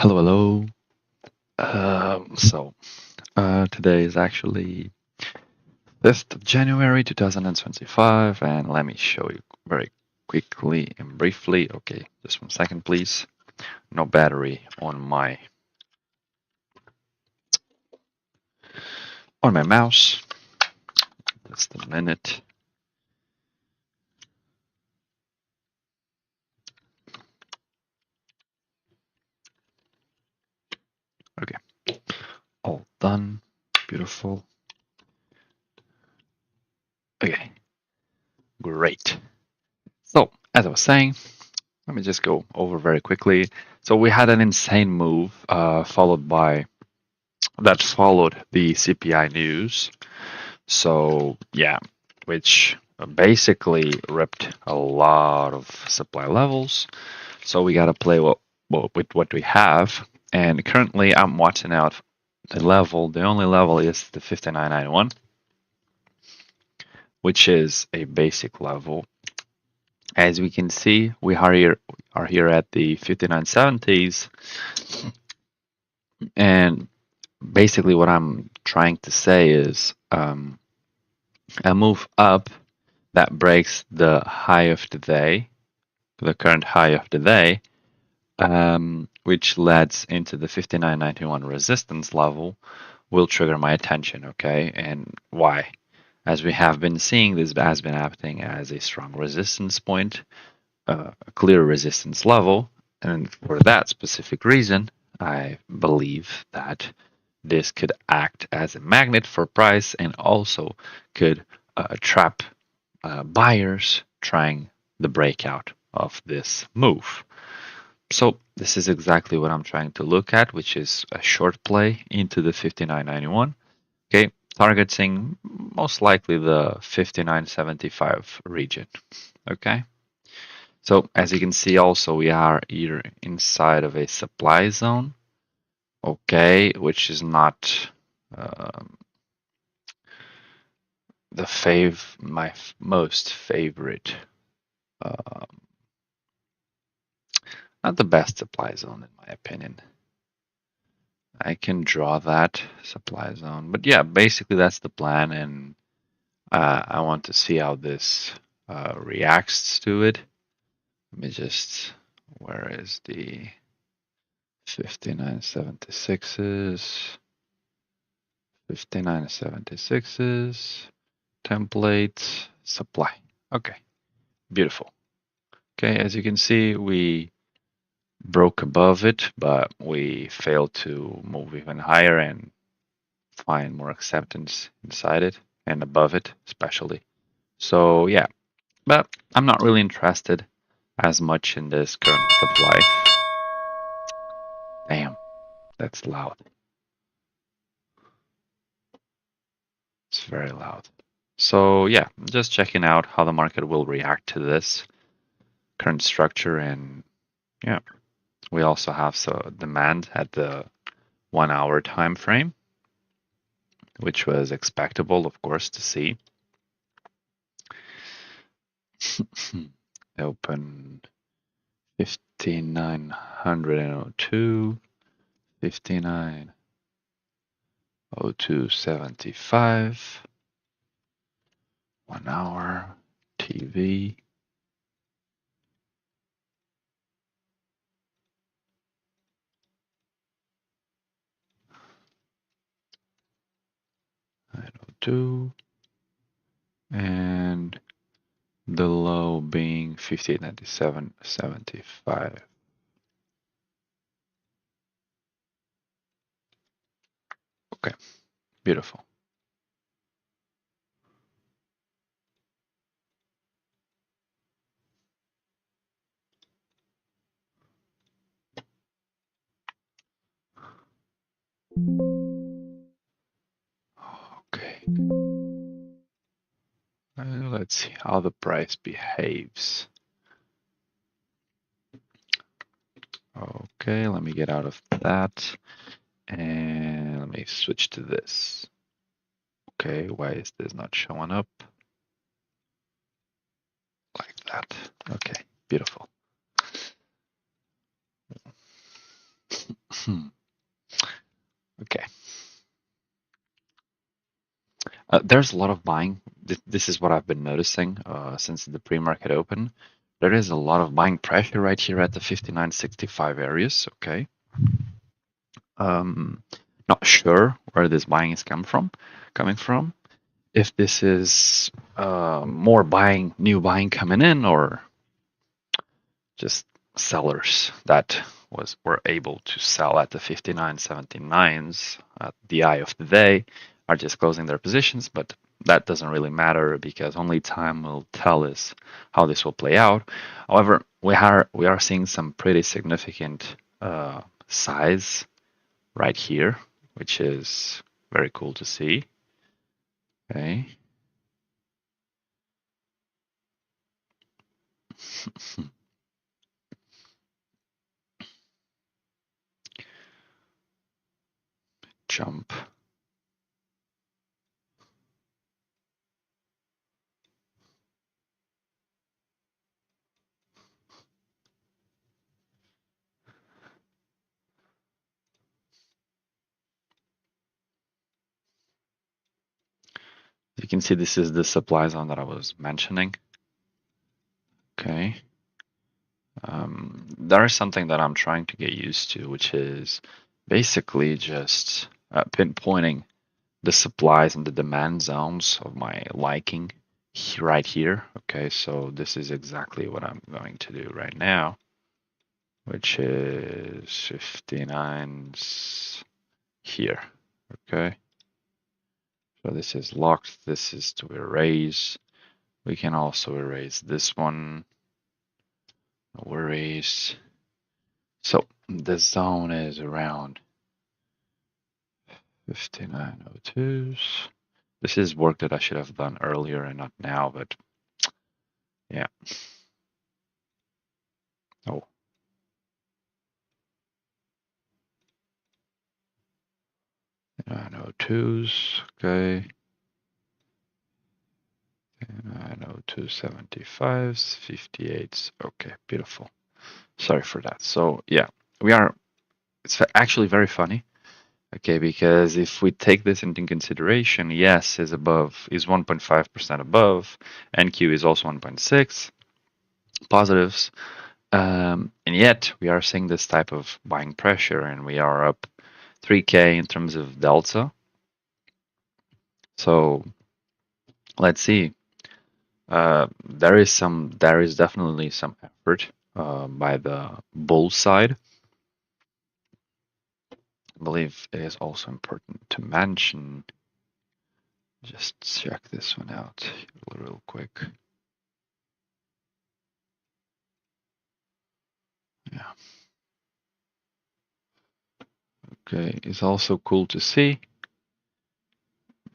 Hello, hello. Today is actually 5th of January 2025, and let me show you very quickly and briefly. Okay, just 1 second, please. No battery on my mouse. Just a minute. Okay, all done. Beautiful. Okay, great. So, as I was saying, let me just go over very quickly. So we had an insane move, followed the CPI news. So yeah, which basically ripped a lot of supply levels. So we got to play with what we have. And currently, I'm watching out the level. The only level is the 59.91, which is a basic level. As we can see, we are here at the 59.70s, and basically what I'm trying to say is a move up that breaks the high of the day, the current high of the day, which leads into the 59.91 resistance level, will trigger my attention. Okay, and why? As we have been seeing, this has been acting as a strong resistance point, a clear resistance level, and for that specific reason, I believe that this could act as a magnet for price and also could trap buyers trying the breakout of this move. So this is exactly what I'm trying to look at, which is a short play into the 59.91. Okay, targeting most likely the 59.75 region. Okay, so as you can see, also we are here inside of a supply zone. Okay, which is not my most favorite, not the best supply zone in my opinion. I can draw that supply zone, but yeah, basically that's the plan, and I want to see how this reacts to it. Let me just, where is the 59.76s? 59.76s, template, supply. Okay, beautiful. Okay, as you can see, we broke above it, but we failed to move even higher and find more acceptance inside it and above it, especially. So, yeah, but I'm not really interested as much in this current supply. Damn, that's loud. It's very loud. So, yeah, just checking out how the market will react to this current structure. And yeah, we also have demand at the 1 hour time frame, which was expectable, of course, to see. Open 5902, 5902.75, 1 hour TV. Two, and the low being 5897.75. Okay, beautiful. Okay. Let's see how the price behaves. Okay, let me get out of that and let me switch to this. Okay, why is this not showing up? Like that. Okay, beautiful. Hmm. Okay. There's a lot of buying. This is what I've been noticing since the pre-market open. There is a lot of buying pressure right here at the 59.65 areas. Okay. Um, Not sure where this buying is coming from. If this is more buying, new buying coming in, or just sellers that were able to sell at the 59.79s at the eye of the day are just closing their positions, but that doesn't really matter because only time will tell us how this will play out. However, we are seeing some pretty significant size right here, which is very cool to see. Okay. Jump. You can see this is the supply zone that I was mentioning. Okay. There is something that I'm trying to get used to, which is basically just pinpointing the supplies and the demand zones of my liking right here. Okay, so this is exactly what I'm going to do right now, which is 59 here. Okay, so this is locked. This is to erase. We can also erase this one. No worries. So the zone is around 5902s. This is work that I should have done earlier and not now, but yeah. Oh, 902s. Okay. 90275s, 58s. Okay, beautiful. Sorry for that. So yeah, we are. It's actually very funny. Okay, because if we take this into consideration, yes is 1.5% above, NQ is also 1.6 positives. And yet we are seeing this type of buying pressure, and we are up 3K in terms of delta. So let's see. There is definitely some effort by the bull side. I believe it is also important to mention. Just check this one out real quick. Yeah. Okay. It's also cool to see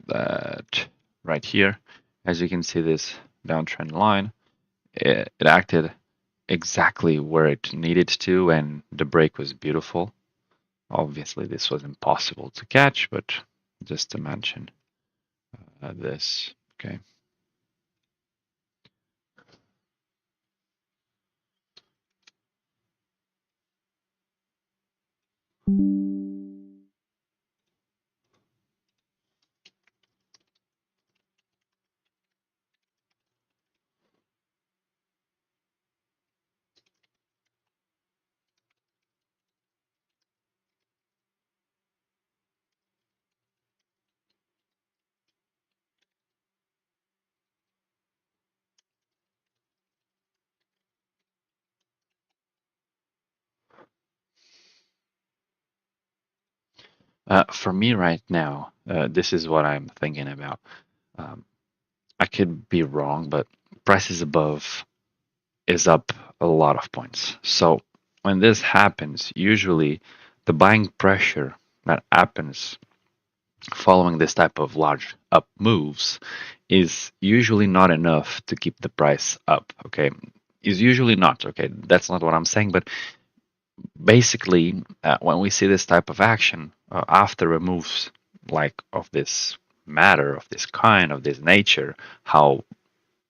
that right here, as you can see, this downtrend line, it acted exactly where it needed to, and the break was beautiful. Obviously, this was impossible to catch, but just to mention this. Okay. For me right now, this is what I'm thinking about. Um, I could be wrong, but prices above is up a lot of points. So when this happens, usually the buying pressure that happens following this type of large up moves is usually not enough to keep the price up. Okay, is usually not. Okay, that's not what I'm saying, but basically, when we see this type of action after a moves like of this matter, of this kind, of this nature, how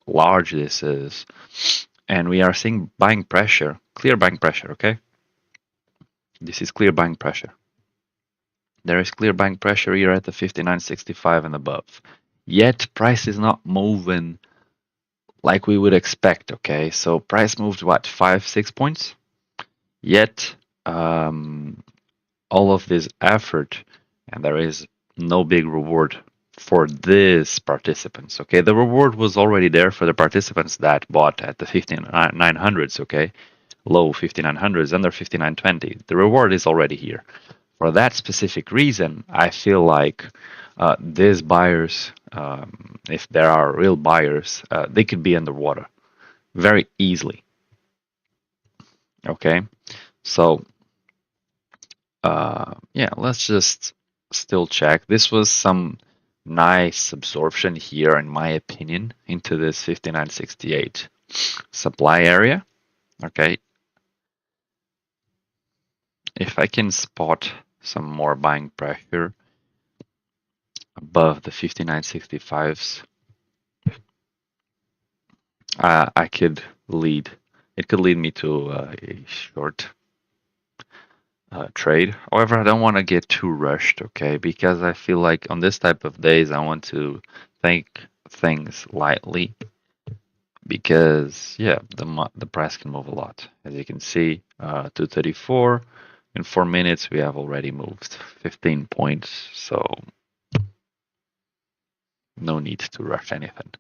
large this is, and we are seeing buying pressure, clear buying pressure, okay? This is clear buying pressure. There is clear buying pressure here at the 59.65 and above. Yet price is not moving like we would expect. Okay, so price moved what, 5-6 points? Yet all of this effort, and there is no big reward for these participants. Okay, the reward was already there for the participants that bought at the 5900s. Okay, low 5900s, under 5920. The reward is already here. For that specific reason, I feel like these buyers, if there are real buyers, they could be underwater very easily. Okay, so yeah, let's just still check. This was some nice absorption here, in my opinion, into this 59.68 supply area. Okay, if I can spot some more buying pressure above the 59.65s, I could lead. It could lead me to a short trade. However, I don't want to get too rushed, okay? Because I feel like on this type of days, I want to think things lightly. Because yeah, the price can move a lot. As you can see, 234 in 4 minutes, we have already moved 15 points. So no need to rush anything.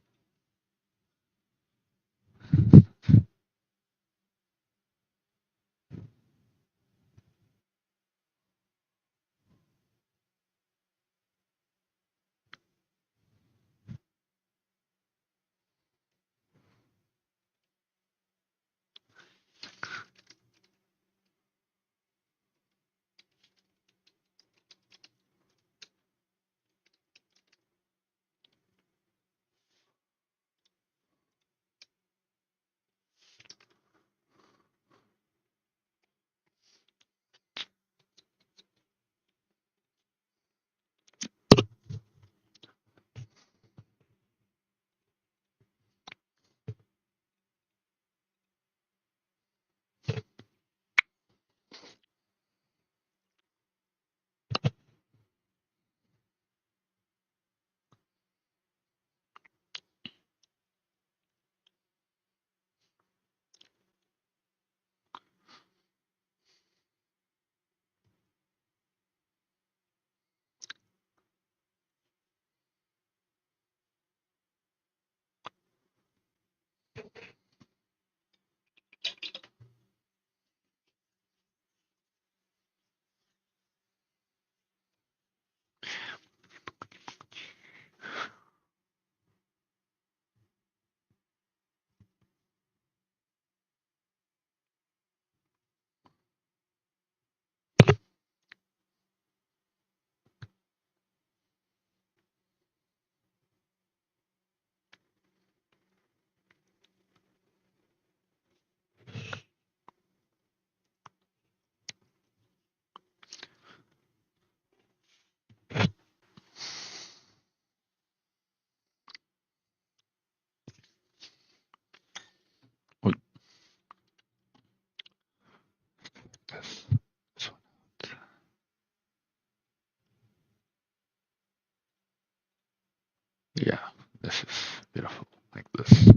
Yeah, this is beautiful, like this.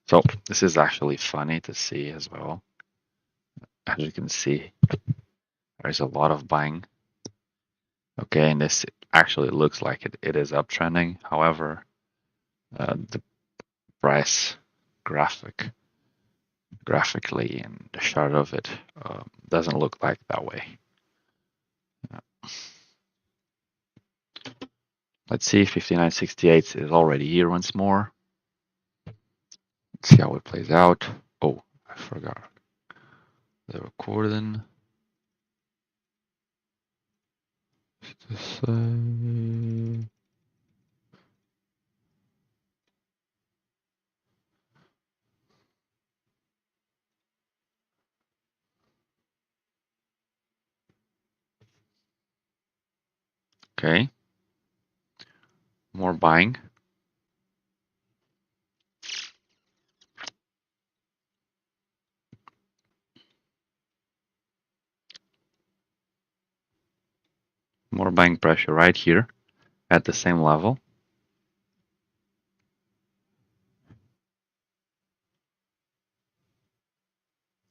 So this is actually funny to see as well. As you can see, there's a lot of buying. Okay, and this actually looks like it is uptrending. However, the price graphic graphically and the chart of it doesn't look like that way. Let's see, 59.68 is already here once more. Let's see how it plays out. Oh, I forgot the recording. Okay, more buying. More buying pressure right here at the same level.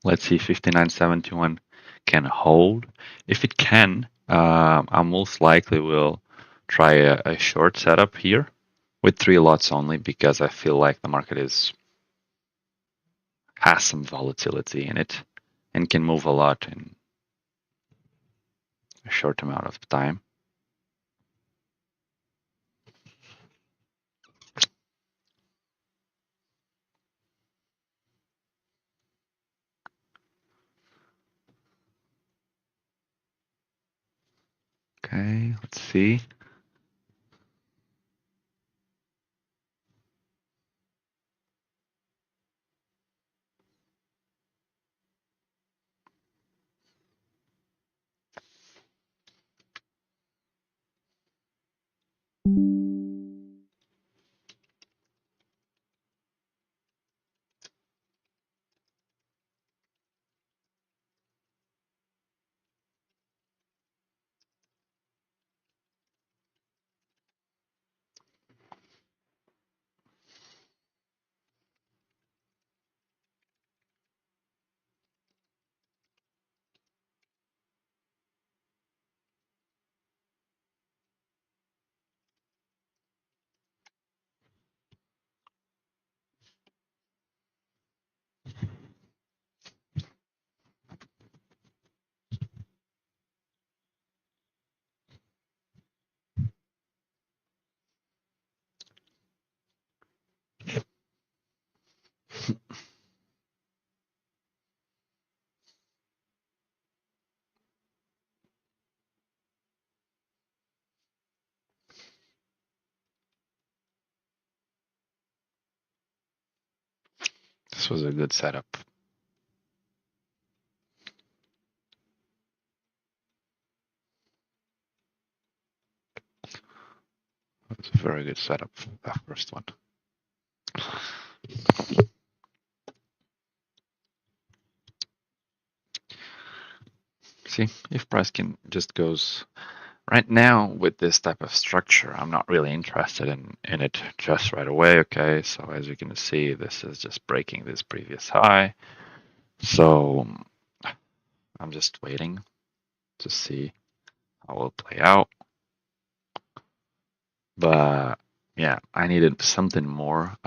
Let's see if 59.71 can hold. If it can, I most likely will try a short setup here with 3 lots only because I feel like the market has some volatility in it and can move a lot in a short amount of time. Okay, let's see. This was a good setup. It was a very good setup, that first one. See, if price can just goes right now with this type of structure, I'm not really interested in it just right away. Okay, so as you can see, this is just breaking this previous high. So I'm just waiting to see how it will play out. But yeah, I needed something more.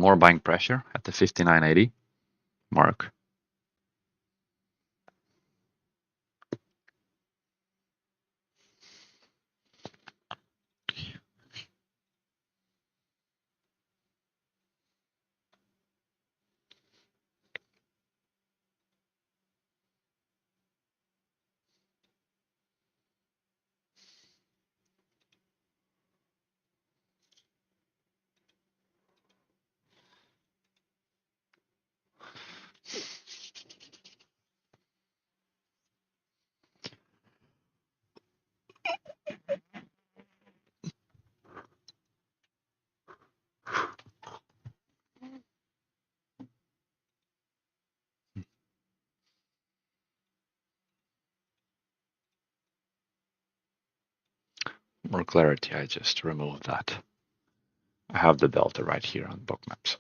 more buying pressure at the 59.80 mark. More clarity, I just removed that. I have the delta right here on bookmaps.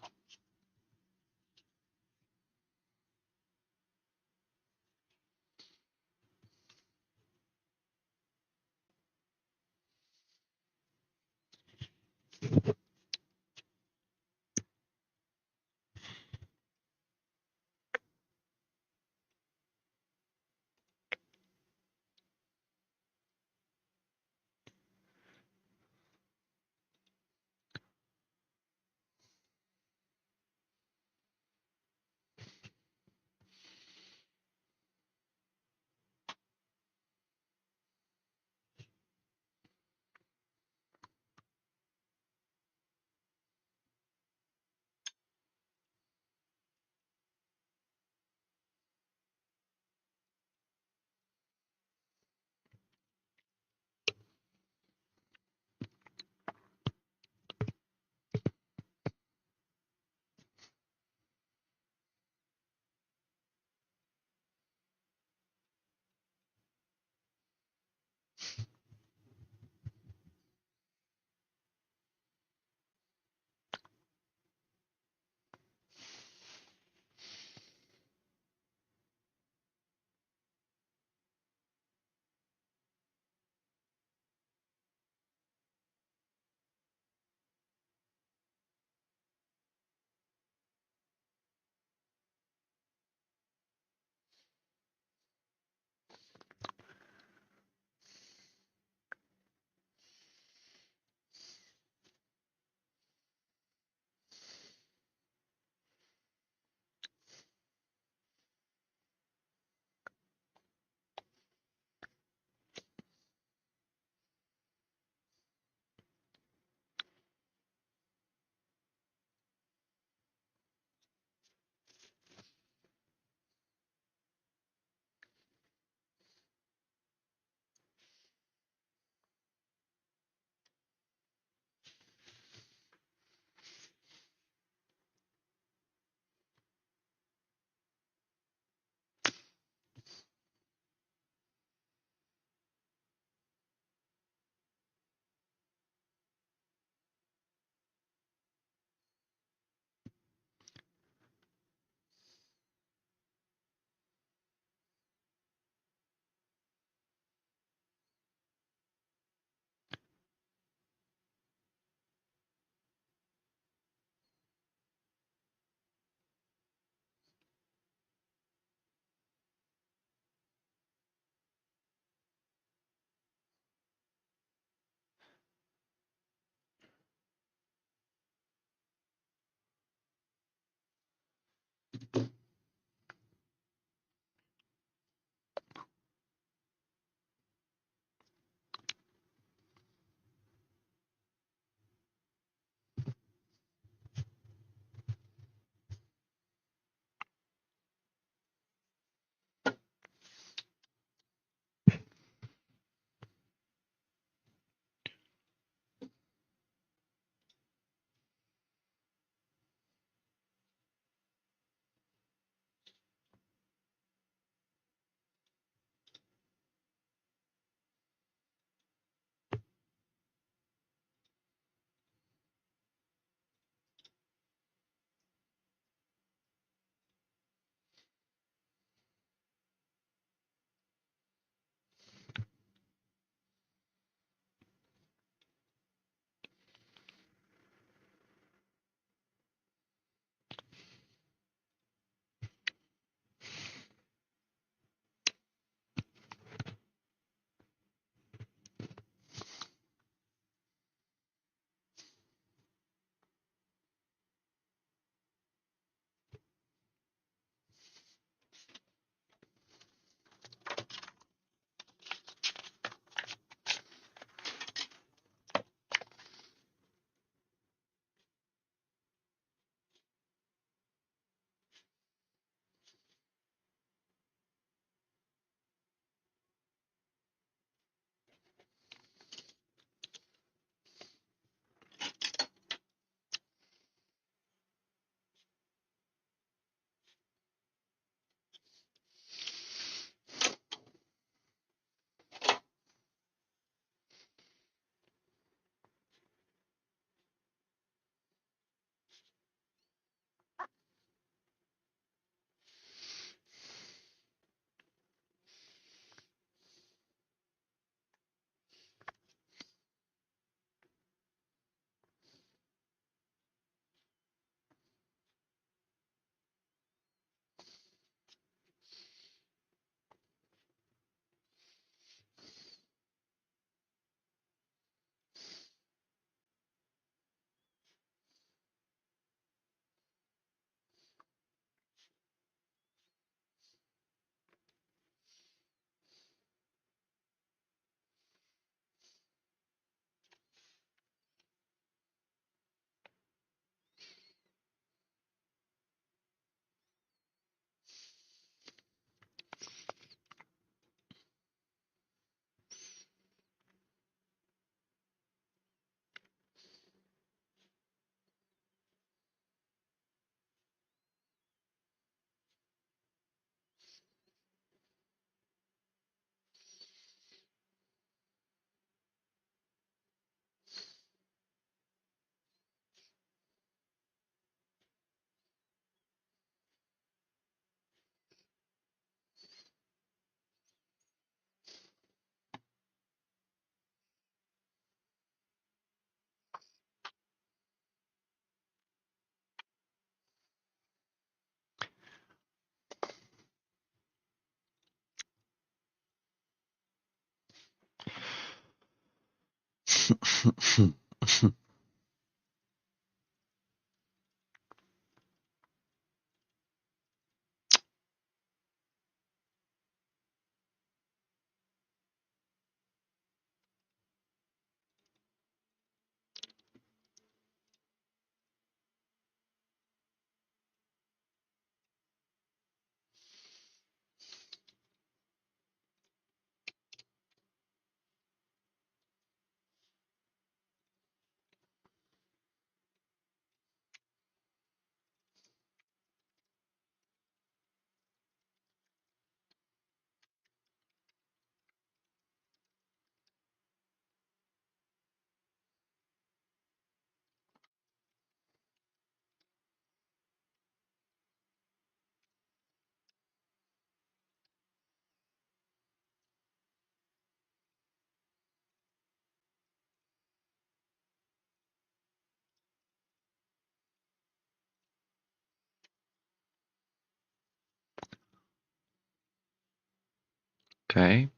Okay.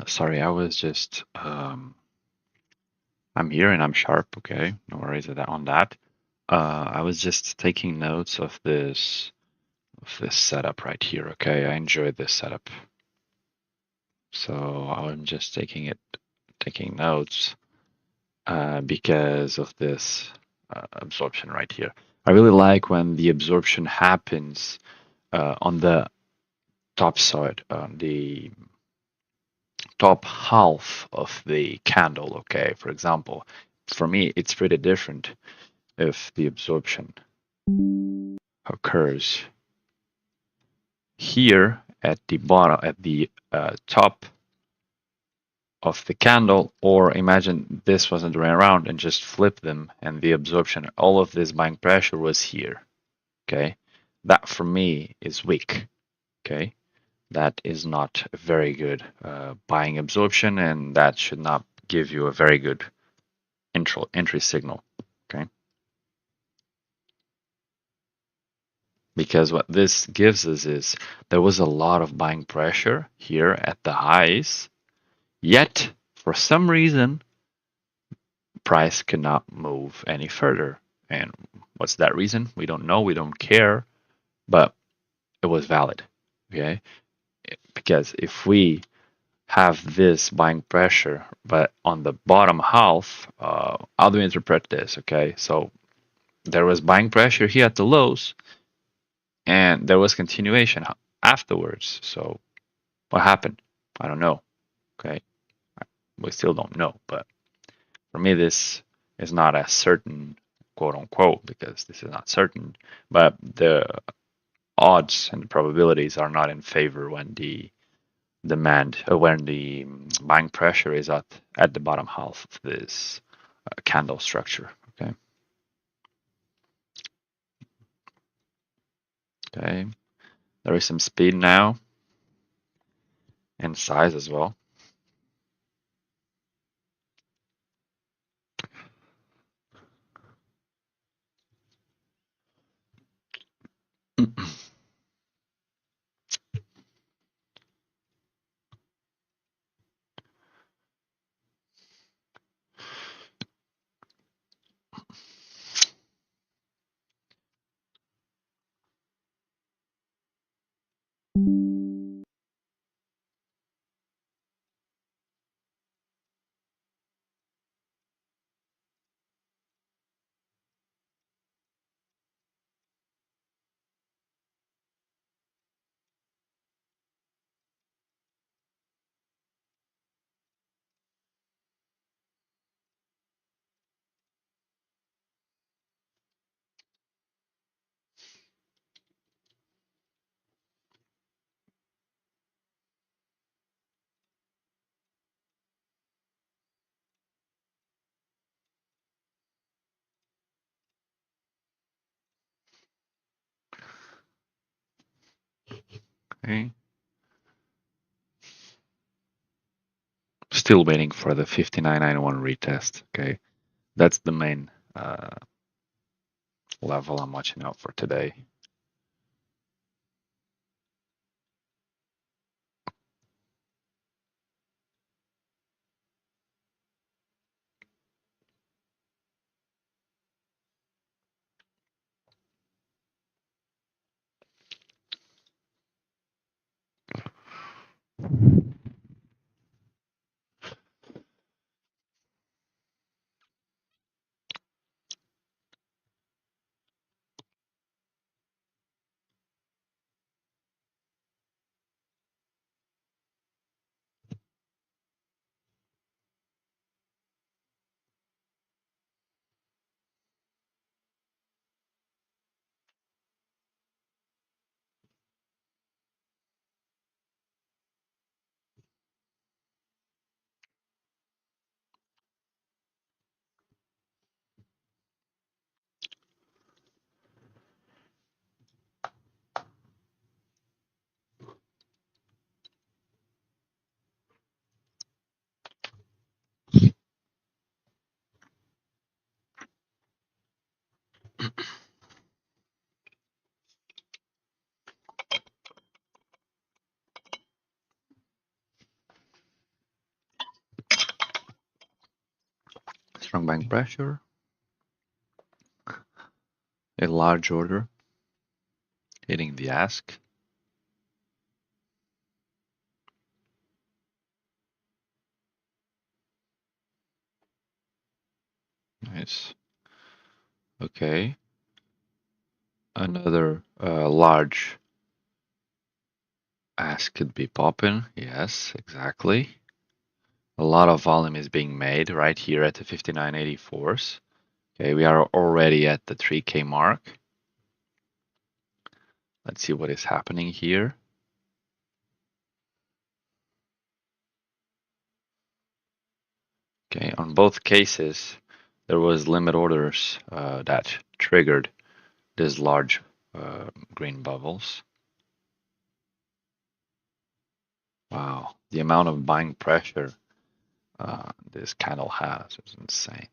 Sorry, I was just I'm here and I'm sharp. Okay, no worries on that. I was just taking notes of this setup right here. Okay, I enjoyed this setup, so I'm just taking notes because of this absorption right here. I really like when the absorption happens on the top side, on the top half of the candle. Okay, for example, for me, it's pretty different if the absorption occurs here at the bottom, at the top of the candle, or imagine this wasn't going around and just flip them and the absorption, all of this buying pressure was here. Okay, that for me is weak. Okay, that is not a very good buying absorption, and that should not give you a very good entry signal. Okay, because what this gives us is there was a lot of buying pressure here at the highs, yet for some reason price cannot move any further. And what's that reason? We don't know, we don't care, but it was valid. Okay, because if we have this buying pressure, but on the bottom half, how do we interpret this? Okay, so there was buying pressure here at the lows, and there was continuation afterwards. So what happened? I don't know. Okay, we still don't know. But for me, this is not as certain, quote unquote, because this is not certain. But the odds and the probabilities are not in favor when the demand, when the buying pressure is at the bottom half of this candle structure. Okay. Okay. There is some speed now and size as well. Okay. Still waiting for the 5991 retest. Okay. That's the main level I'm watching out for today. Strong buying pressure, a large order hitting the ask. Nice. Okay. Another large ask could be popping. Yes, exactly. A lot of volume is being made right here at the 59.84s. Okay, we are already at the 3K mark. Let's see what is happening here. Okay, on both cases, there was limit orders that triggered these large green bubbles. Wow, the amount of buying pressure this candle has is insane.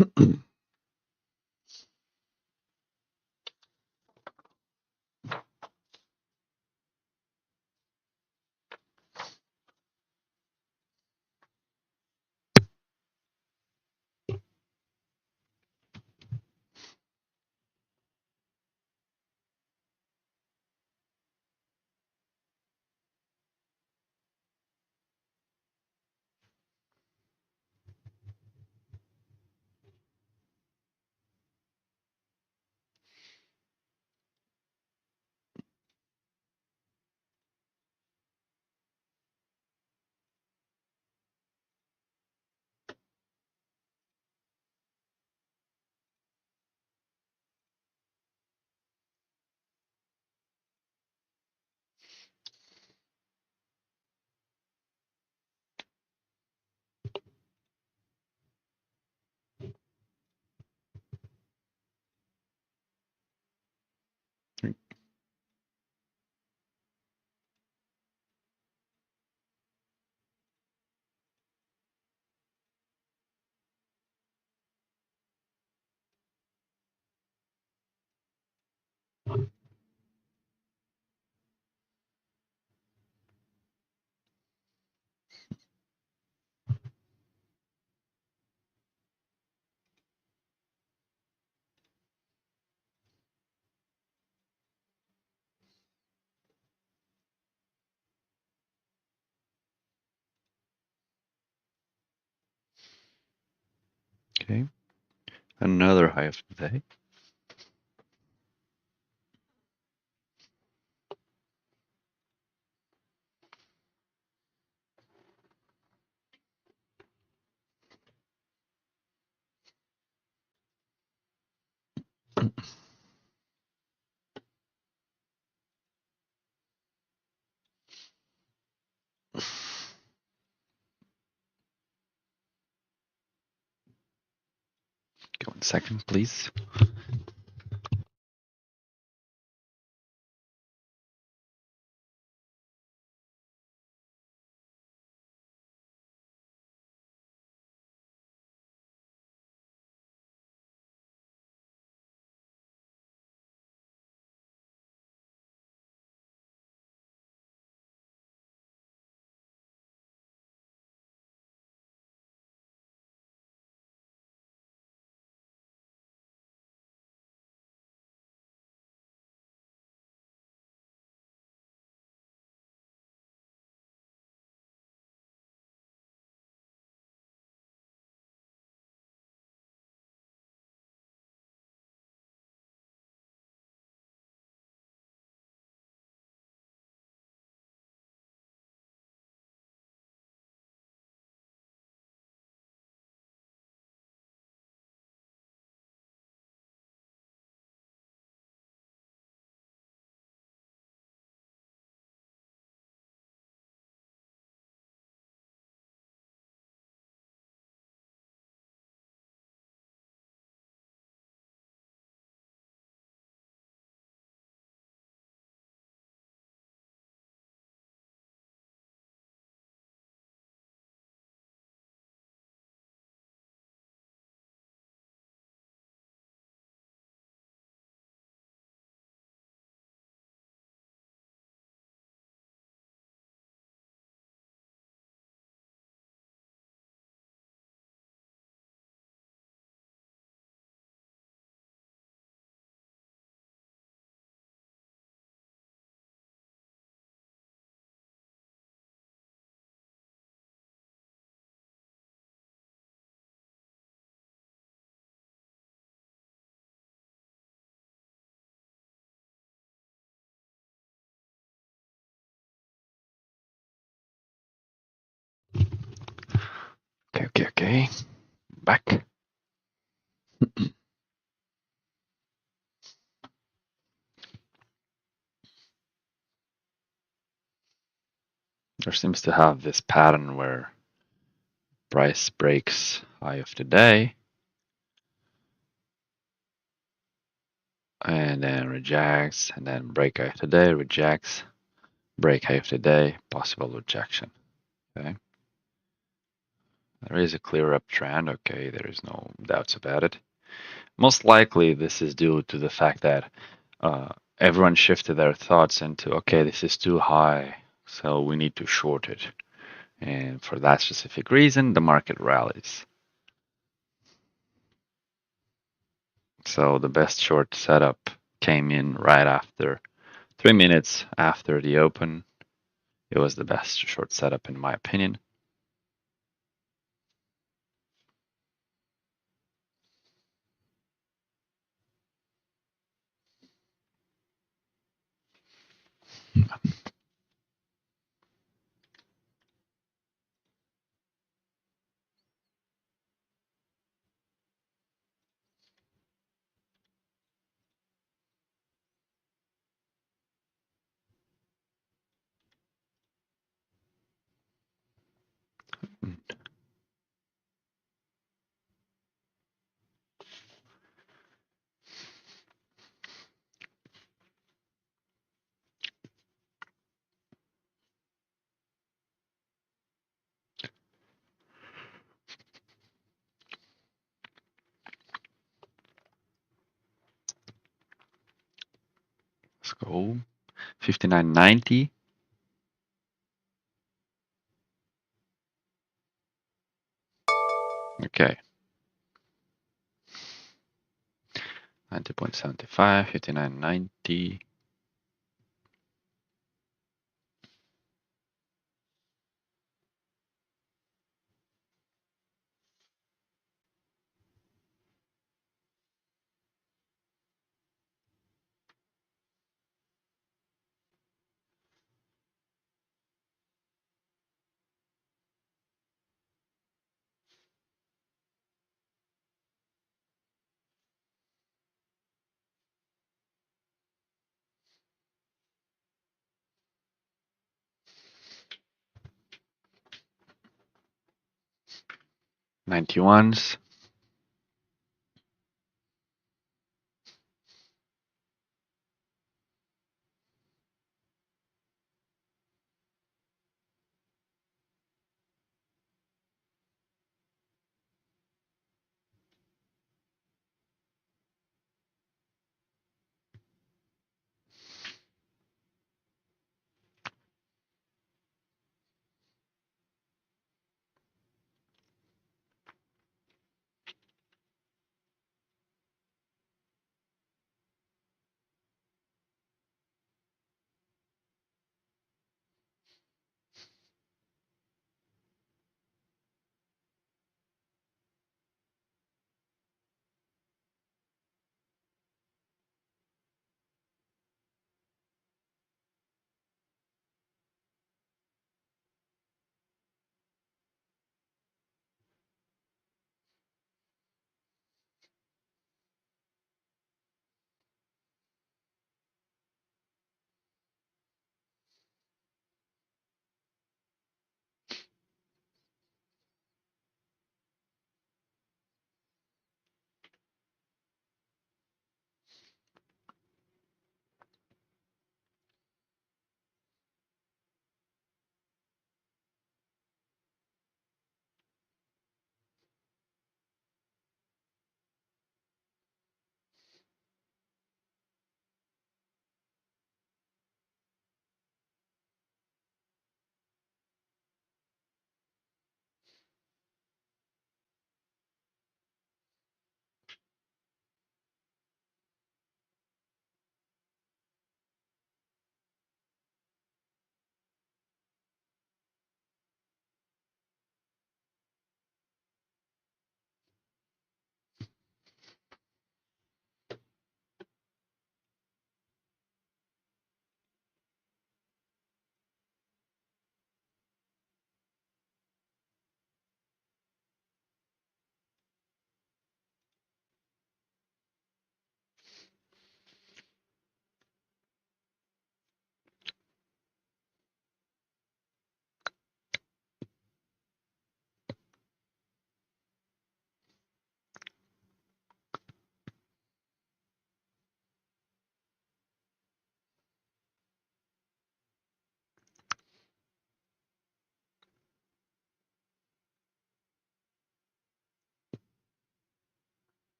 Okay, another high of the day. Okay, 1 second, please. Okay. Back. There seems to have this pattern where price breaks high of the day and then rejects, and then break high of the day, rejects, break high of the day, possible rejection. Okay. There is a clear uptrend. Okay, there is no doubts about it. Most likely, this is due to the fact that everyone shifted their thoughts into, okay, this is too high, so we need to short it. And for that specific reason, the market rallies. So the best short setup came in right after 3 minutes after the open. It was the best short setup in my opinion. Let's go. 59.90. Okay. 90.75, 59.90. '91s.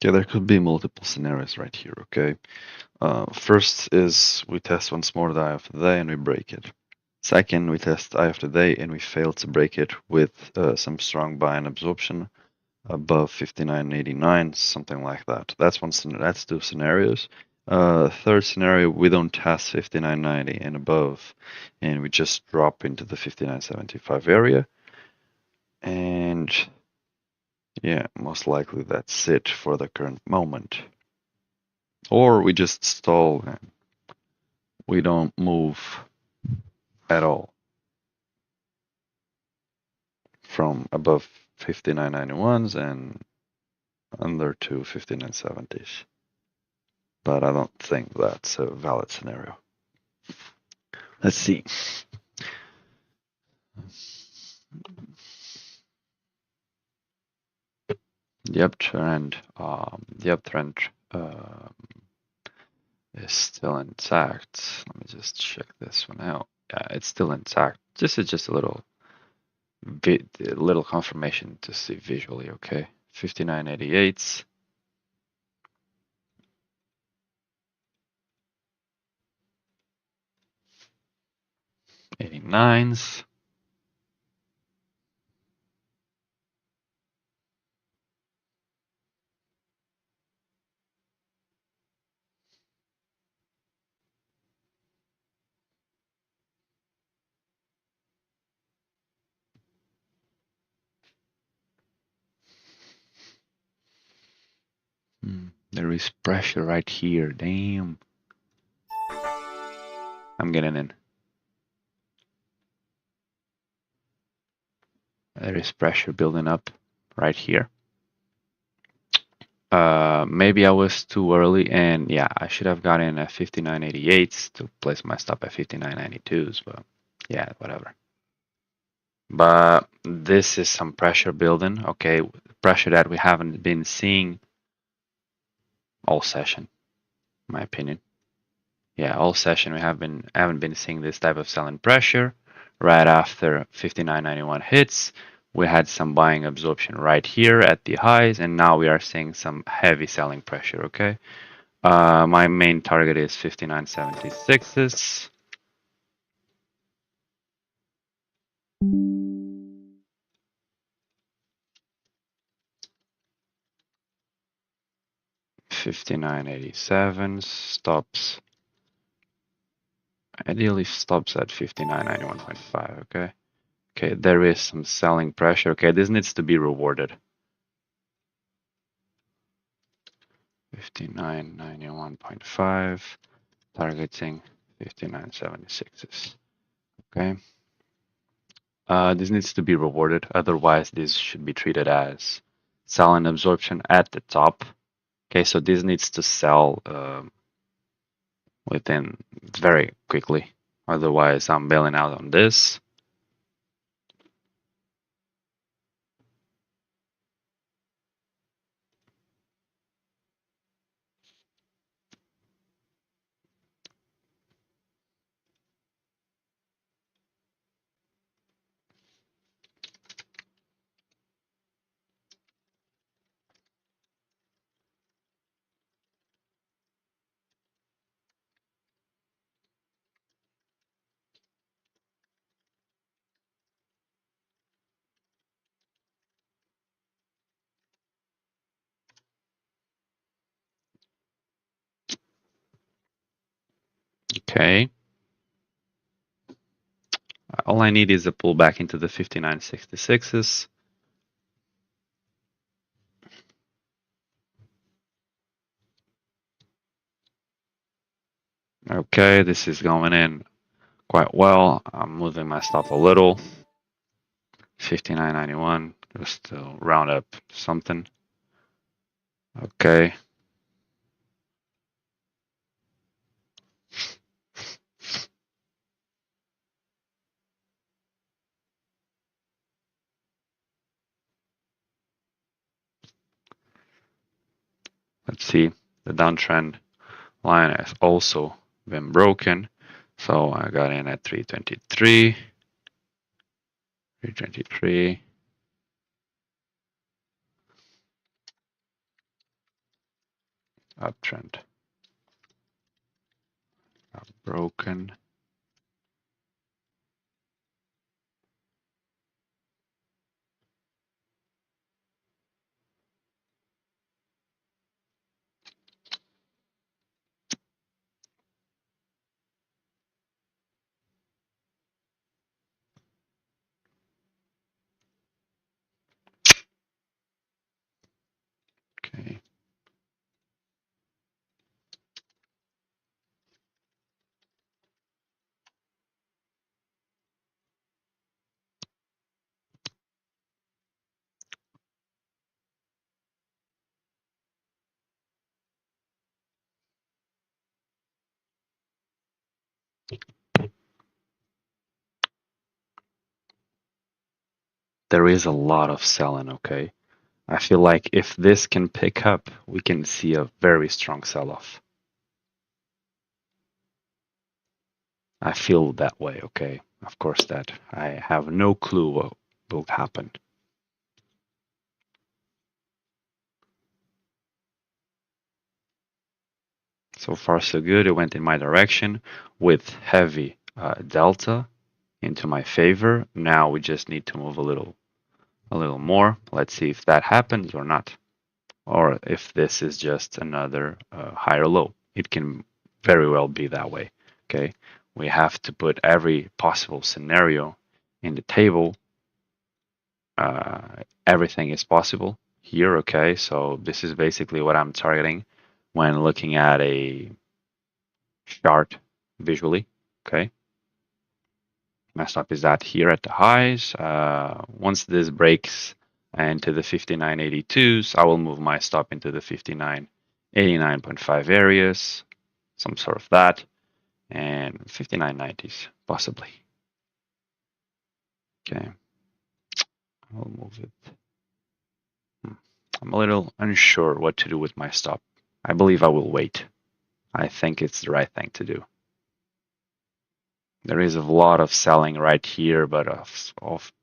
Yeah, there could be multiple scenarios right here, okay? First is we test once more the eye of the day and we break it. Second, we test eye of the day and we fail to break it with some strong buy and absorption above 59.89, something like that. That's one scenario. That's two scenarios. Third scenario, we don't test 59.90 and above, and we just drop into the 59.75 area. And yeah, most likely that's it for the current moment. Or we just stall and we don't move at all from above 59.91s and under to 59.70s. But I don't think that's a valid scenario. Let's see. The uptrend, is still intact. Let me just check this one out. Yeah, it's still intact. This is just a little confirmation to see visually. Okay, 59.88s. 89s. There is pressure right here. Damn. I'm getting in. There is pressure building up right here. Maybe I was too early, and yeah, I should have gotten at 59.88s to place my stop at 59.92s, but yeah, whatever. But this is some pressure building, okay? Pressure that we haven't been seeing all session, in my opinion. Yeah, all session we haven't been seeing this type of selling pressure. Right after 59.91 hits, we had some buying absorption right here at the highs, and now we are seeing some heavy selling pressure, okay? My main target is 59.76s. $59.87 stops. Ideally stops at 59.91.5. Okay. Okay, there is some selling pressure. Okay, this needs to be rewarded. 59.91.5, targeting 59.76s. Okay. This needs to be rewarded. Otherwise, this should be treated as selling absorption at the top. Okay, so this needs to sell within very quickly. Otherwise, I'm bailing out on this. Okay. All I need is a pullback into the 59.66s. Okay, this is going in quite well. I'm moving my stop a little. 59.91, just to round up something. Okay. Let's see. The downtrend line has also been broken. So I got in at 323. 323. uptrend. Broken. Okay. There is a lot of selling, okay? I feel like if this can pick up, we can see a very strong sell-off. I feel that way, okay? Of course that I have no clue what will happen. So far so good. It went in my direction with heavy delta into my favor. Now we just need to move a little more. Let's see if that happens or not, or if this is just another higher low. It can very well be that way. Okay, we have to put every possible scenario in the table. Everything is possible here. Okay, so this is basically what I'm targeting when looking at a chart visually. Okay, my stop is at here at the highs. Once this breaks into the 59.82s, I will move my stop into the 59.89.5 areas, some sort of that, and 59.90s possibly. Okay, I'll move it. I'm a little unsure what to do with my stop. I believe I will wait. I think it's the right thing to do. There is a lot of selling right here, but of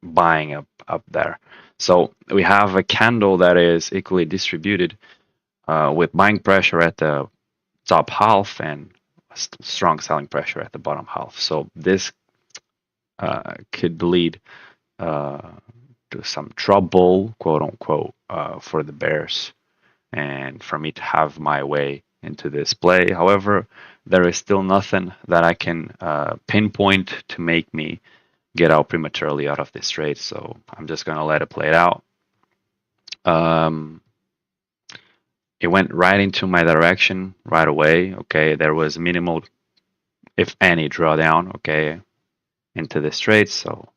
buying up there. So we have a candle that is equally distributed with buying pressure at the top half and strong selling pressure at the bottom half. So this could lead to some trouble, quote unquote, for the bears and for me to have my way into this play. However, there is still nothing that I can pinpoint to make me get out prematurely out of this trade. So I'm just going to let it play it out. It went right into my direction right away. Okay, there was minimal, if any, drawdown. Okay, into this trade. So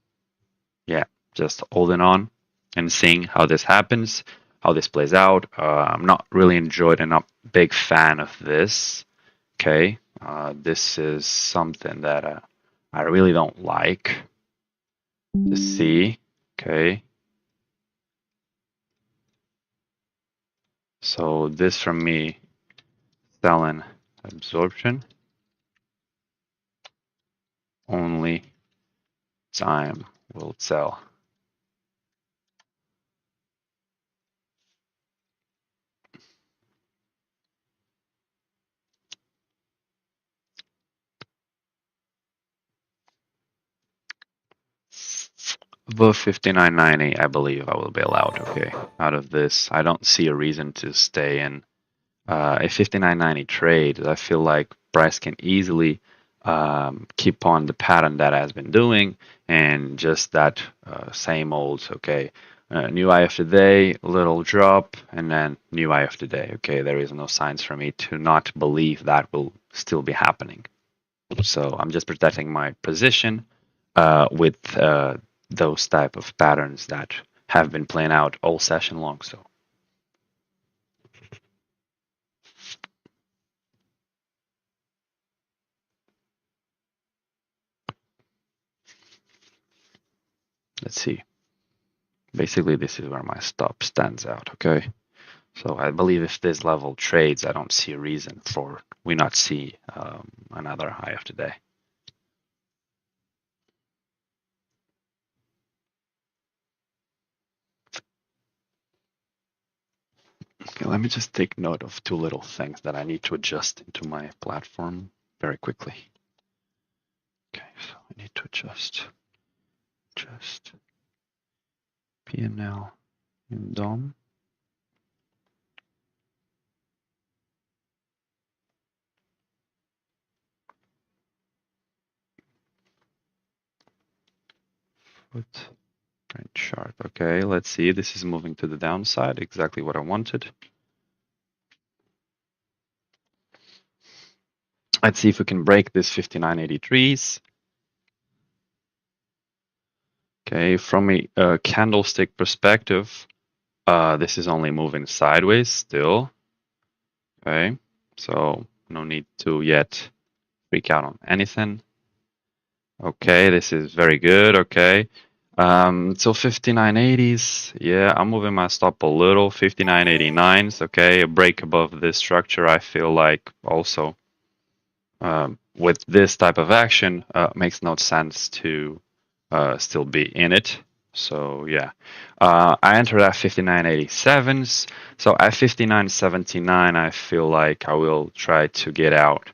yeah, just holding on and seeing how this happens, how this plays out. I'm not really enjoyed and not big fan of this. Okay, this is something that I really don't like to see. Okay, so this from me selling absorption only time will tell. Above 59.90, I believe I will bail out. Okay, out of this, I don't see a reason to stay in a 59.90 trade. I feel like price can easily keep on the pattern that has been doing and just that same old. Okay, new high of the day, little drop, and then new high of the day. Okay, there is no signs for me to not believe that will still be happening. So I'm just protecting my position with those type of patterns that have been playing out all session long. So let's see. Basically, this is where my stop stands out. Okay, so I believe if this level trades, I don't see a reason for we not see another high of the day. Okay, let me just take note of two little things that I need to adjust into my platform very quickly. Okay, so I need to adjust PNL in DOM. Foot right chart. Okay, let's see. This is moving to the downside, exactly what I wanted. Let's see if we can break this 5983s. Okay, from a candlestick perspective, this is only moving sideways still. Okay, so no need to yet freak out on anything. Okay, this is very good. Okay, so 5980s. Yeah, I'm moving my stop a little. 5989s. Okay, a break above this structure. I feel like also with this type of action makes no sense to still be in it. So yeah, I entered at 5987s. So at 5979, I feel like I will try to get out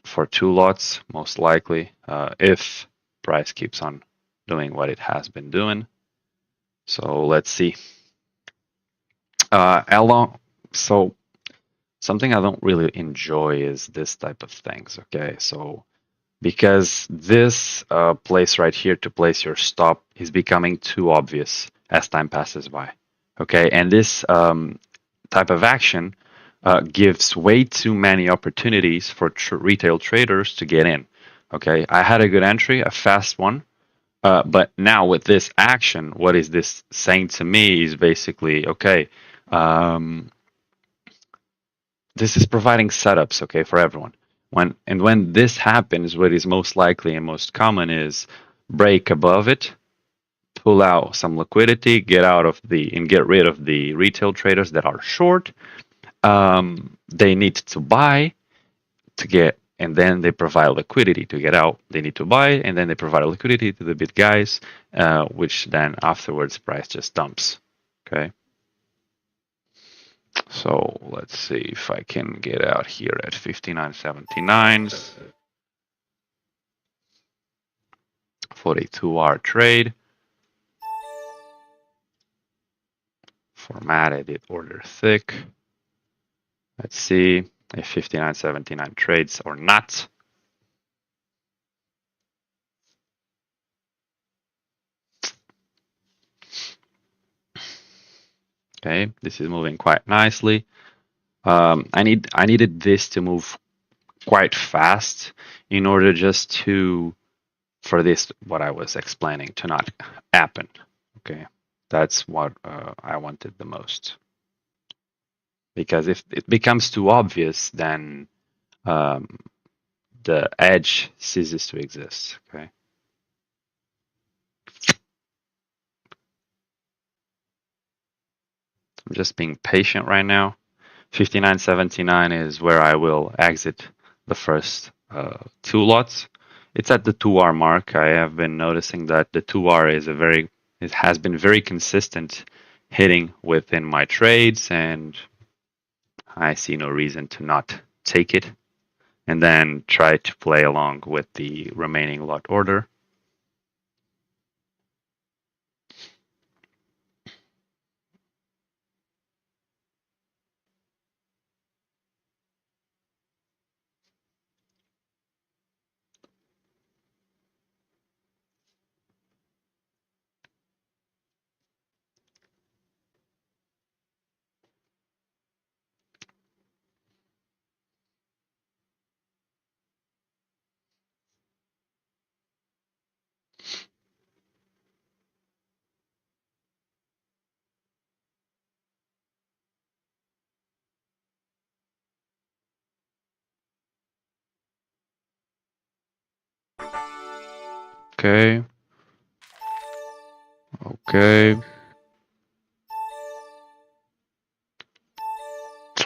for two lots, most likely, if price keeps on doing what it has been doing. So let's see. Along, so something I don't really enjoy is this type of things. Okay, so because this place right here to place your stop is becoming too obvious as time passes by. Okay, and this type of action gives way too many opportunities for retail traders to get in. Okay, I had a good entry, a fast one, but now with this action, what is this saying to me is basically, okay, um, this is providing setups, okay, for everyone. When this happens, what is most likely and most common is break above it, pull out some liquidity, get out of the and get rid of the retail traders that are short. They need to buy to get, and then they provide liquidity to get out. They need to buy, and then they provide liquidity to the bid guys, which then afterwards price just dumps. Okay. So let's see if I can get out here at 59.79s for a 2-hour trade. Format edit order thick. Let's see if 59.79 trades or not. Okay, this is moving quite nicely. I needed this to move quite fast in order just to for this what I was explaining to not happen. Okay, that's what I wanted the most. Because if it becomes too obvious, then um, the edge ceases to exist. Okay. I'm just being patient right now. 59.79 is where I will exit the first two lots. It's at the 2R mark. I have been noticing that the 2R is it has been very consistent hitting within my trades, and I see no reason to not take it and then try to play along with the remaining lot order. Okay. Okay.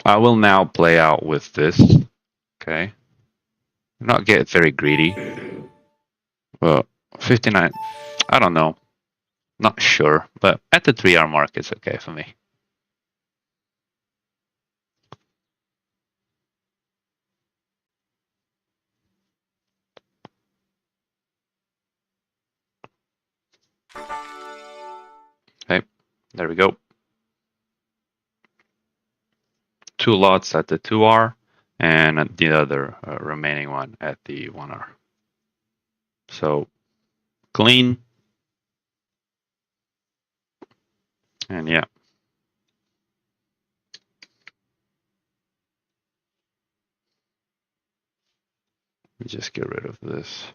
I will now play out with this. Okay. Not get very greedy. Well, 59. I don't know. Not sure. But at the 3R mark, it's okay for me. Okay, there we go. 2 lots at the 2R and the other remaining one at the 1R. So clean, and yeah, we just get rid of this.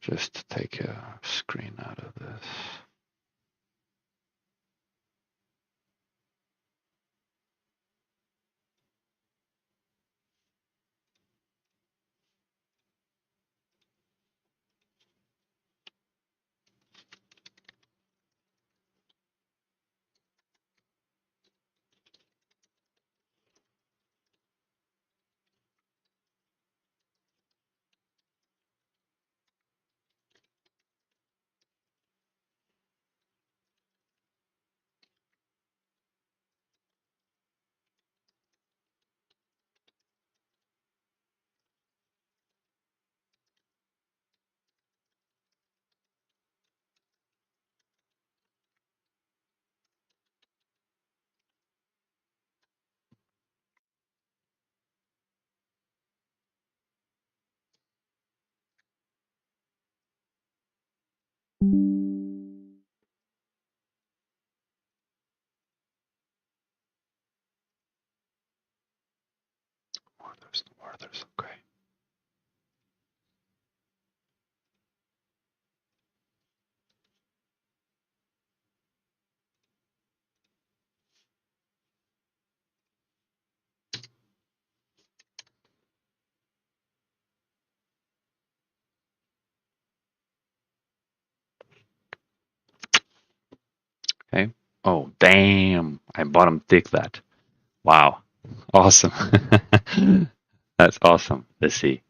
Just take a screen out of this. Orders, okay. Okay. Oh, damn. I bottom tick that. Wow. Awesome. That's awesome. Let's see.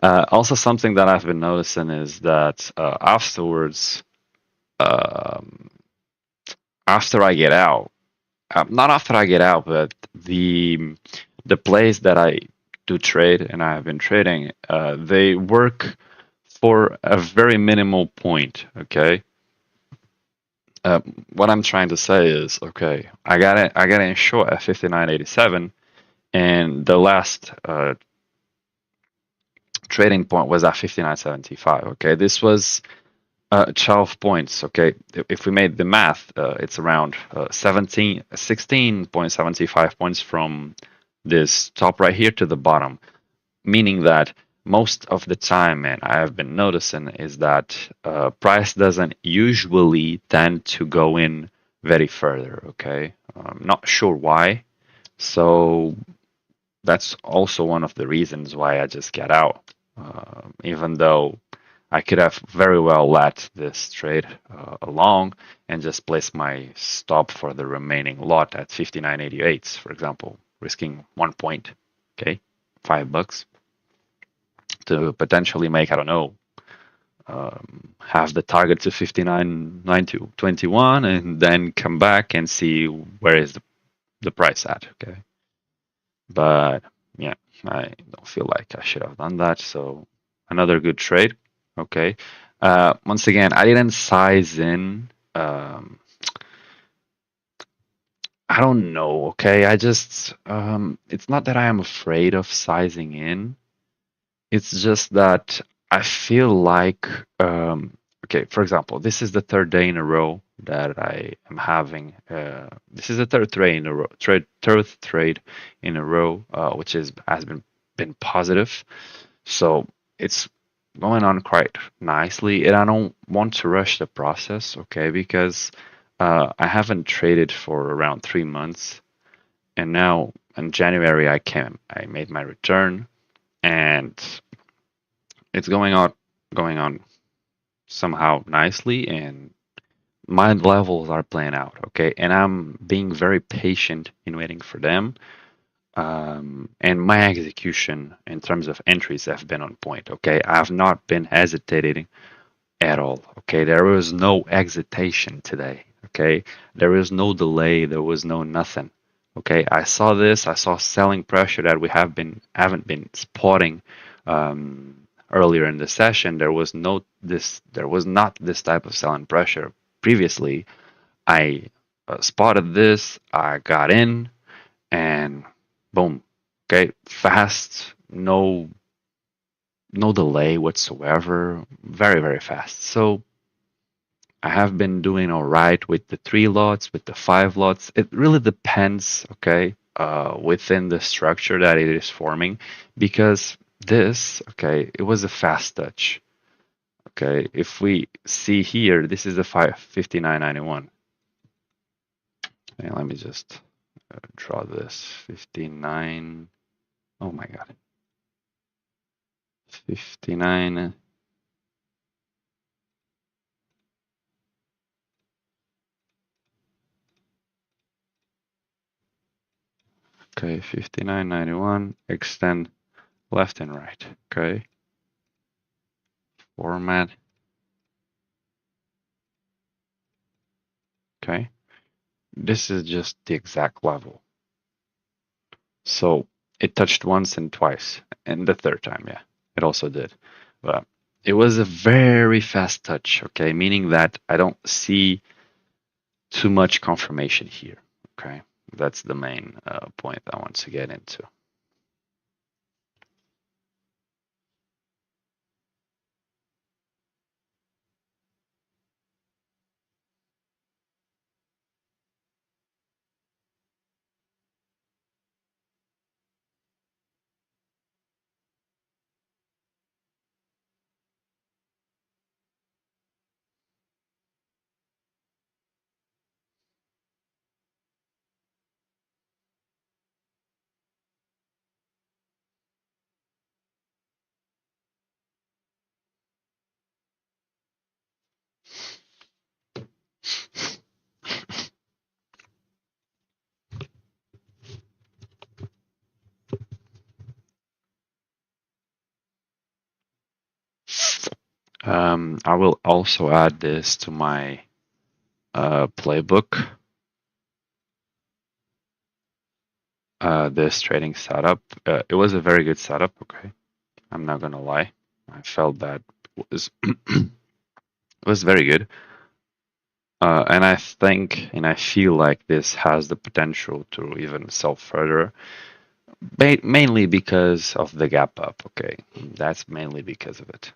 Also, something that I've been noticing is that afterwards, um, after I get out, not after I get out, but the place that I do trade and I have been trading, they work for a very minimal point. Okay. Uh, what I'm trying to say is, okay, I got in short at 59.87, and the last trading point was at 59.75. Okay, this was 12 points. Okay, if we made the math, it's around 16.75 points from this top right here to the bottom, meaning that most of the time, and I have been noticing, is that price doesn't usually tend to go in very further. Okay, I'm not sure why. So that's also one of the reasons why I just get out, even though I could have very well let this trade along and just place my stop for the remaining lot at 59.88, for example, risking 1 point, okay, $5 to potentially make, I don't know, have the target to 59.921 and then come back and see where is the price at, okay. But yeah, I don't feel like I should have done that. So another good trade. Okay. Once again, I didn't size in. I don't know. Okay. I just, it's not that I am afraid of sizing in. It's just that I feel like, okay, for example, this is the third day in a row that I am having. This is the third trade in a row, third trade in a row, which has been positive. So it's going on quite nicely, and I don't want to rush the process, okay? Because I haven't traded for around 3 months, and now in January I made my return, and it's going on somehow nicely, and my levels are playing out, okay, and I'm being very patient in waiting for them, and my execution in terms of entries have been on point, okay. I have not been hesitating at all, okay. There was no hesitation today, okay. There was no delay, there was no nothing, okay. I saw selling pressure that we haven't been spotting, um, earlier in the session, there was not this type of selling pressure previously. I spotted this, I got in, and boom, okay, fast, no delay whatsoever, very, very fast. So I have been doing all right with the 3 lots, with the 5 lots. It really depends, okay, within the structure that it is forming, because this, okay, it was a fast touch. Okay, if we see here, this is a 59.91. Okay, let me just draw this 59. Oh my God, 59. Okay, 59.91. Extend left and right. Okay, format. Okay, this is just the exact level. So it touched once and twice, and the third time, yeah, it also did. But it was a very fast touch, okay, meaning that I don't see too much confirmation here, okay? That's the main point I want to get into. I will also add this to my playbook, this trading setup. It was a very good setup, okay? I'm not gonna lie. I felt that was it was very good. And I think and I feel like this has the potential to even sell further, mainly because of the gap up. Okay, that's mainly because of it.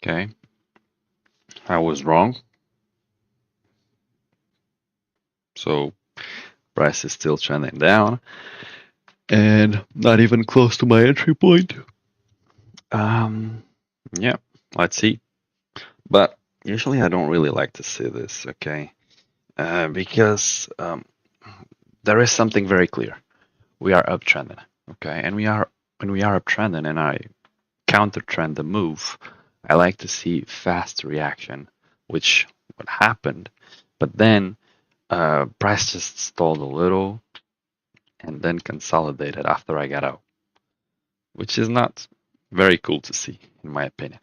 Okay, I was wrong. So price is still trending down and not even close to my entry point. Um, yeah, let's see. But usually I don't really like to see this, okay? Because there is something very clear. We are uptrending, okay? And when we are uptrending and I counter trend the move, I like to see fast reaction, which what happened. But then price just stalled a little and then consolidated after I got out, which is not very cool to see, in my opinion.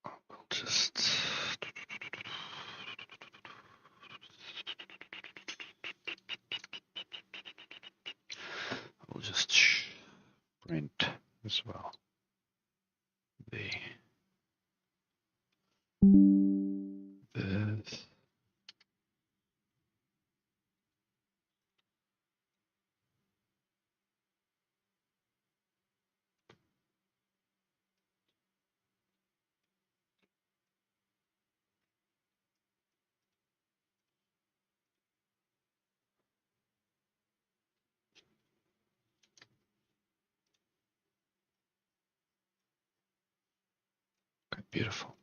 I'll just I'll just print as well the this. Okay, beautiful.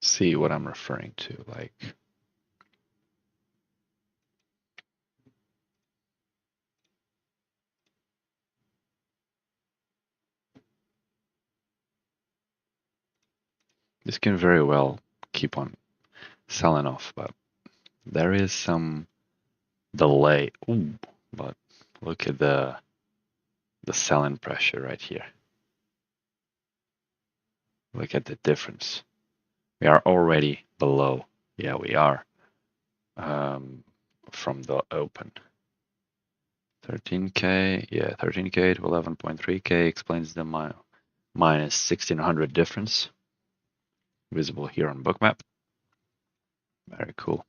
See what I'm referring to. Like, this can very well keep on selling off, but there is some delay. Ooh, but look at the selling pressure right here. Look at the difference. We are already below. Yeah, we are. Um, from the open. 13K, yeah, 13K to 11.3K explains the minus 1600 difference visible here on bookmap. Very cool.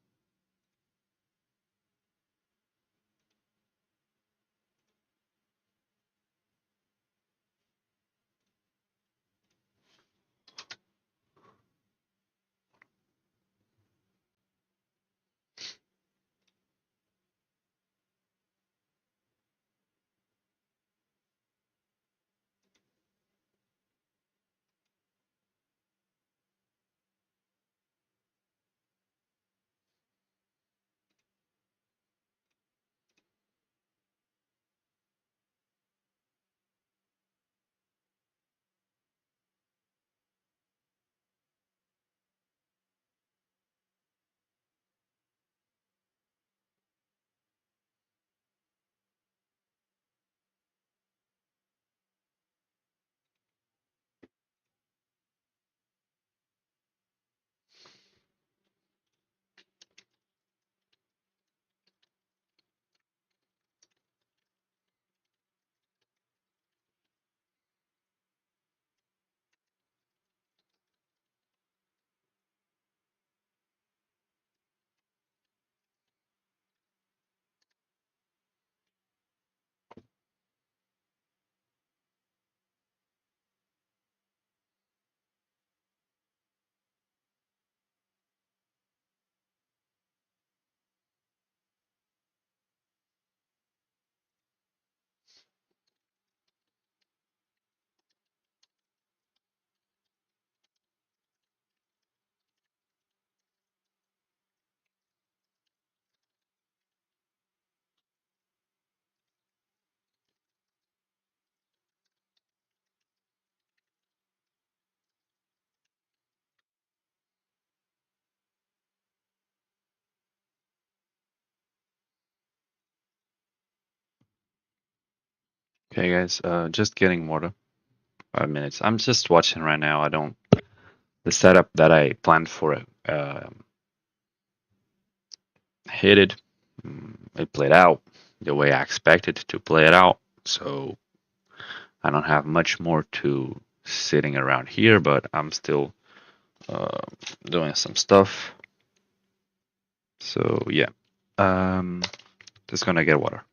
Okay, guys, just getting water. 5 minutes. I'm just watching right now. I don't. The setup that I planned for it hit it. It played out the way I expected to play it out. So I don't have much more to sitting around here, but I'm still uh, doing some stuff. So yeah, um, just gonna get water.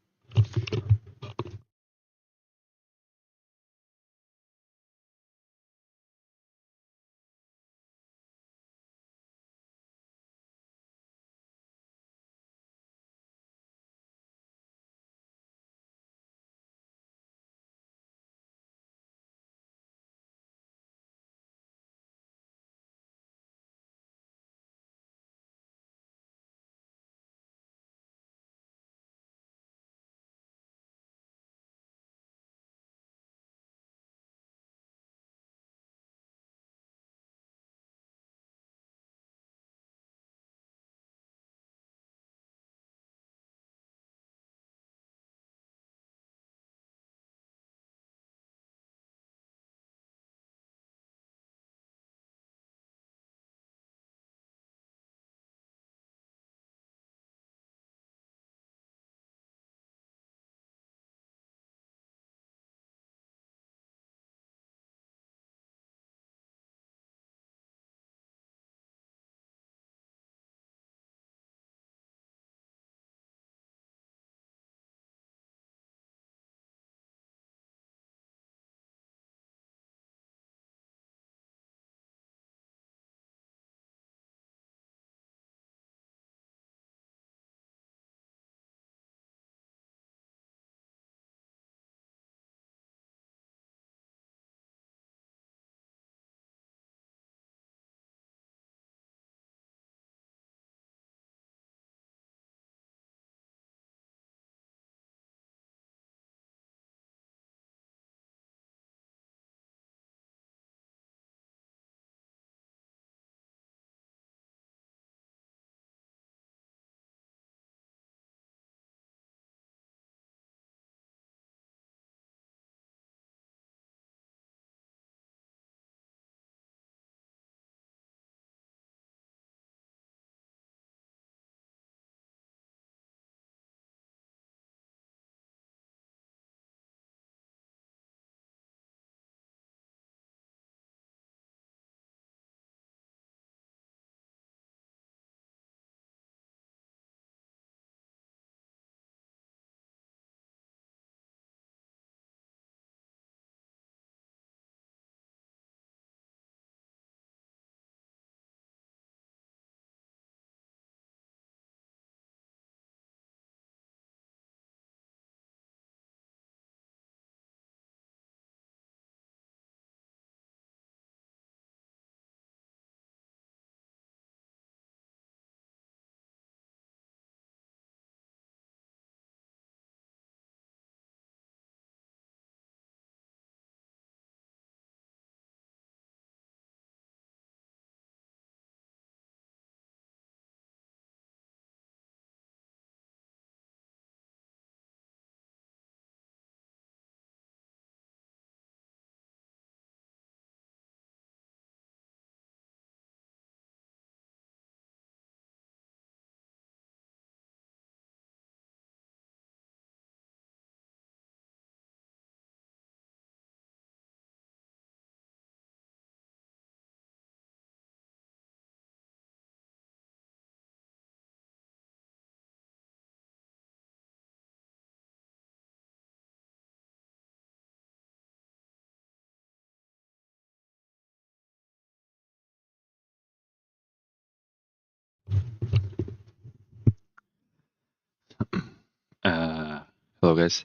Uh, Hello, guys.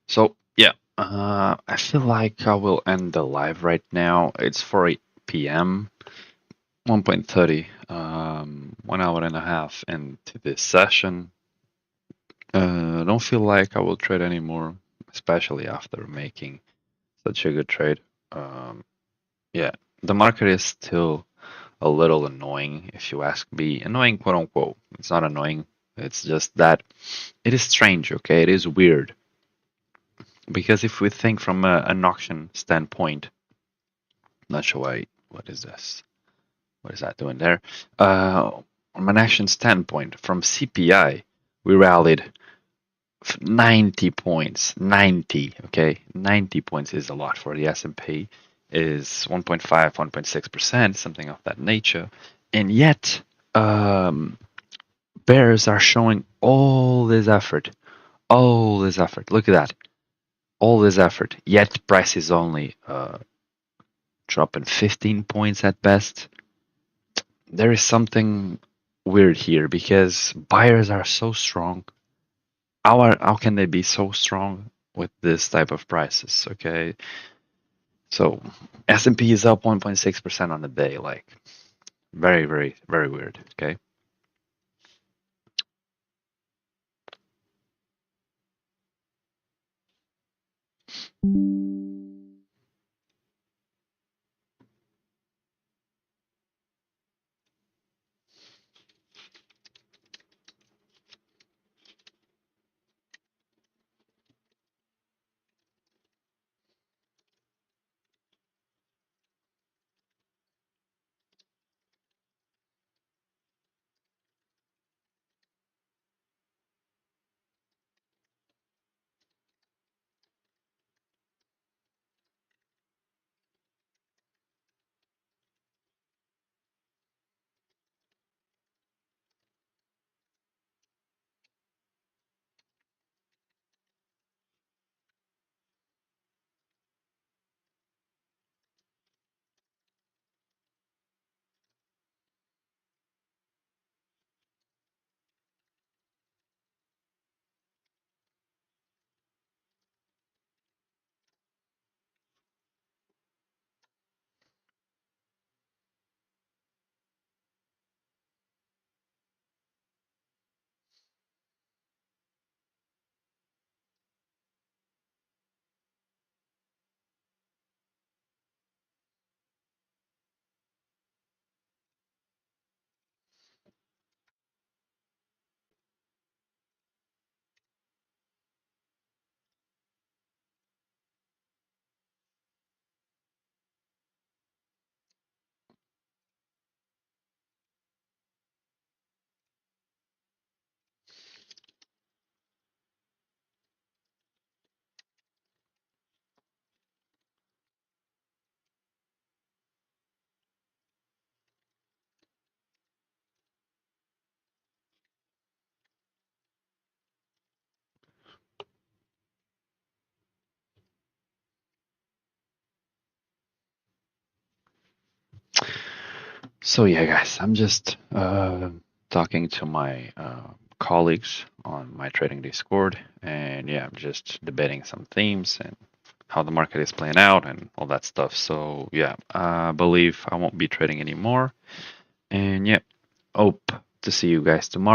So yeah, I feel like I will end the live right now. It's 4 p.m. 1.30, 1 hour and a half into this session. I don't feel like I will trade anymore, especially after making such a good trade. Um, yeah, the market is still a little annoying, if you ask me. Annoying, quote unquote. It's not annoying. It's just that it is strange, okay? It is weird. Because if we think from an auction standpoint, not sure why, what is this? What is that doing there? From an action standpoint, from CPI, we rallied 90 points. 90, okay? 90 points is a lot for the S&P, is 1.5, 1.6%, something of that nature. And yet, um, bears are showing all this effort. All this effort. Look at that. All this effort. Yet price is only dropping 15 points at best. There is something weird here because buyers are so strong. How can they be so strong with this type of prices? Okay, so S&P is up 1.6% on the day, like very, very, very weird. Okay. So yeah, guys, I'm just talking to my colleagues on my trading Discord, and yeah, I'm just debating some themes and how the market is playing out and all that stuff. So yeah, I believe I won't be trading anymore. And yeah, hope to see you guys tomorrow.